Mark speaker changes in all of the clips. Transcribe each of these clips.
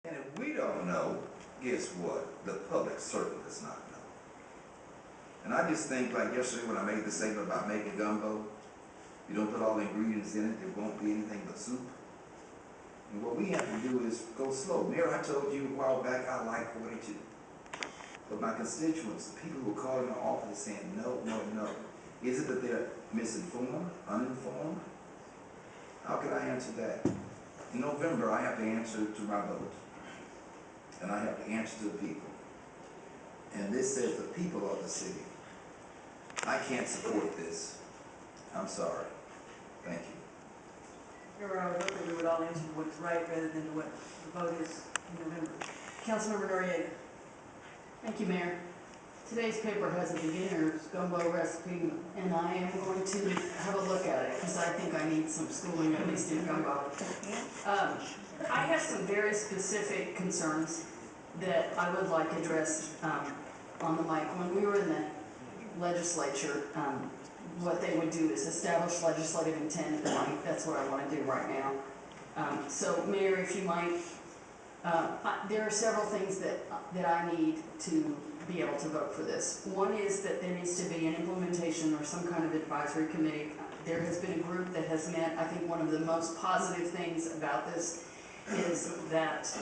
Speaker 1: And if we don't know, guess what? The public certainly does not know. And I just think, like yesterday when I made the statement about making gumbo, you don't put all the ingredients in it, it won't be anything but soup. And what we have to do is go slow. Mayor, I told you a while back I like 42. But my constituents, the people who are calling my office saying no, no, no. Is it that they're misinformed, uninformed? How can I answer that? In November, I have to answer to my vote. And I have to answer to the people. And this says the people of the city. I can't support this. I'm sorry. Thank you.
Speaker 2: I would hope that we would all answer what is right rather than what the vote is in November. Councilmember Noriega.
Speaker 3: Thank you, Mayor. Today's paper has a beginner's gumbo recipe, and I am going to have a look at it because I think I need some schooling, at least in gumbo. I have some very specific concerns that I would like addressed on the mic. When we were in the legislature, what they would do is establish legislative intent, and that's what I want to do right now. So, Mayor, if you might, there are several things that I need to be able to vote for this. One is that there needs to be an implementation or some kind of advisory committee. There has been a group that has met. I think one of the most positive things about this is that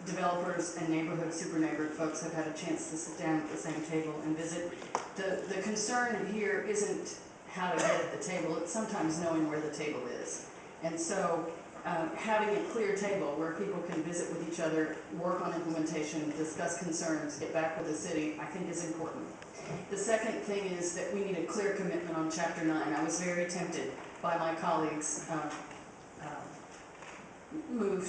Speaker 3: developers and neighborhood, super neighborhood folks have had a chance to sit down at the same table and visit. The concern here isn't how to get at the table, it's sometimes knowing where the table is. And so having a clear table where people can visit with each other, work on implementation, discuss concerns, get back with the city, I think is important. The second thing is that we need a clear commitment on Chapter 9. I was very tempted by my colleagues' move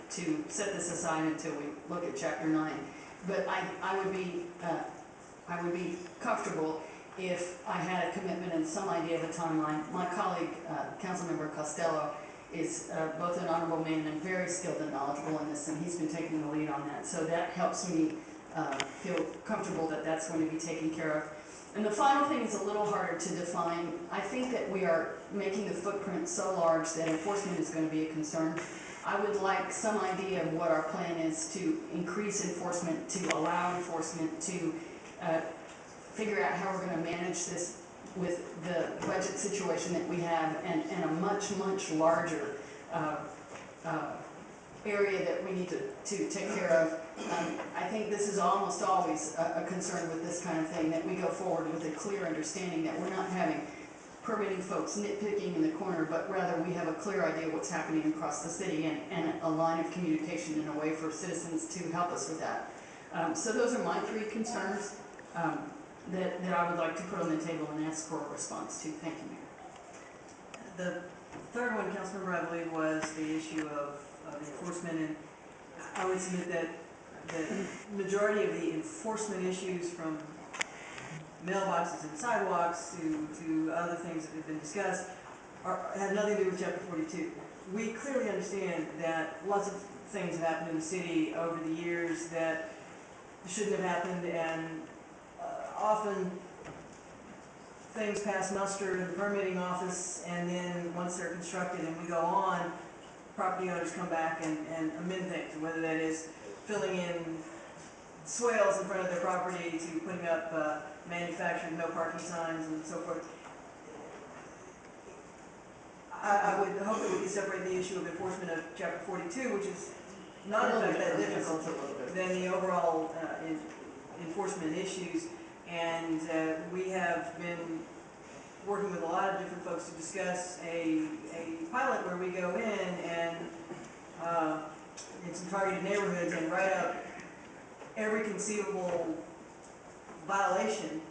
Speaker 3: to set this aside until we look at Chapter 9. But I would be comfortable if I had a commitment and some idea of a timeline. My colleague, Councilmember Costello, is both an honorable man and very skilled and knowledgeable in this, and he's been taking the lead on that. So that helps me feel comfortable that that's going to be taken care of. And the final thing is a little harder to define. I think that we are making the footprint so large that enforcement is going to be a concern. I would like some idea of what our plan is to increase enforcement, to allow enforcement, to figure out how we're going to manage this with the budget situation that we have and a much, much larger area that we need to take care of. I think this is almost always a concern with this kind of thing, that we go forward with a clear understanding that we're not having permitting folks nitpicking in the corner, but rather we have a clear idea what's happening across the city and a line of communication in a way for citizens to help us with that. So those are my three concerns that I would like to put on the table and ask for a response to. Thank you, Mayor.
Speaker 2: The third one, Councilmember, I believe, was the issue of enforcement, and I would submit that the majority of the enforcement issues, from mailboxes and sidewalks to other things that have been discussed, have nothing to do with Chapter 42. We clearly understand that lots of things have happened in the city over the years that shouldn't have happened, and often things pass muster in the permitting office, and then once they're constructed and we go on, property owners come back and amend things, whether that is filling in swales in front of their property to putting up manufactured no parking signs and so forth. I would hope that we can separate the issue of enforcement of Chapter 42, which is not in fact that difficult, than the overall enforcement issues. And we have been working with a lot of different folks to discuss a pilot where we go in and in some targeted neighborhoods and write up every conceivable violation.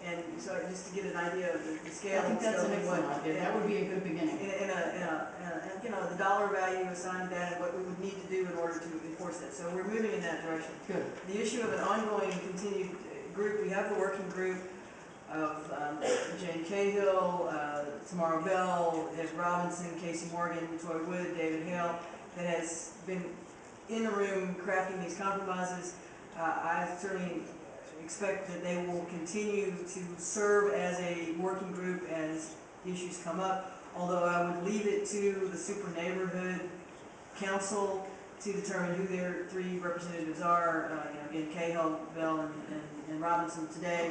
Speaker 2: And so just to get an idea of the scale.
Speaker 3: I think that's an excellent idea. That would be a good beginning.
Speaker 2: You know, the dollar value assigned to that and what we would need to do in order to enforce that. So we're moving in that direction.
Speaker 3: Good.
Speaker 2: The issue of an ongoing continued group, we have the working group of Jane Cahill, Tamara Bell, Ed Robinson, Casey Morgan, Troy Wood, David Hale, that has been in the room crafting these compromises. I certainly expect that they will continue to serve as a working group as issues come up, although I would leave it to the Super Neighborhood Council to determine who their three representatives are. Again, Cahill, Bell, and Robinson today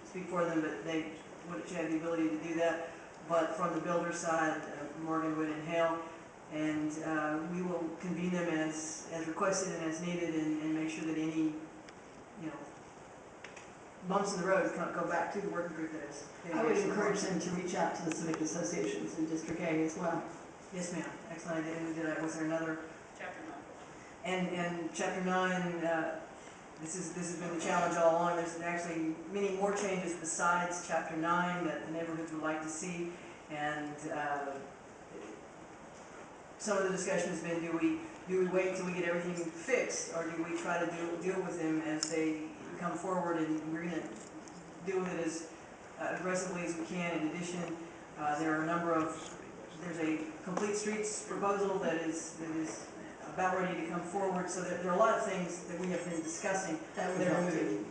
Speaker 2: speak for them, but they wouldn't have the ability to do that. But from the builder side, Morgan, Wood, and Hale, and we will convene them as requested and as needed, and make sure that any, bumps in the road go back to the working group that is.
Speaker 3: I would encourage them to reach out to the civic associations in District A as well.
Speaker 2: Yes, ma'am. Excellent idea. Who did I? Was there another?
Speaker 4: Chapter 9.
Speaker 2: And Chapter 9, this has been the challenge all along. There's actually many more changes besides Chapter 9 that the neighborhoods would like to see. And some of the discussion has been, do we wait until we get everything fixed, or do we try to deal with them as they come forward, and we're going to deal with it as aggressively as we can. In addition, there are there's a complete streets proposal that is about ready to come forward, so there are a lot of things that we have been discussing
Speaker 3: That would
Speaker 2: that are
Speaker 3: help too.
Speaker 2: moving.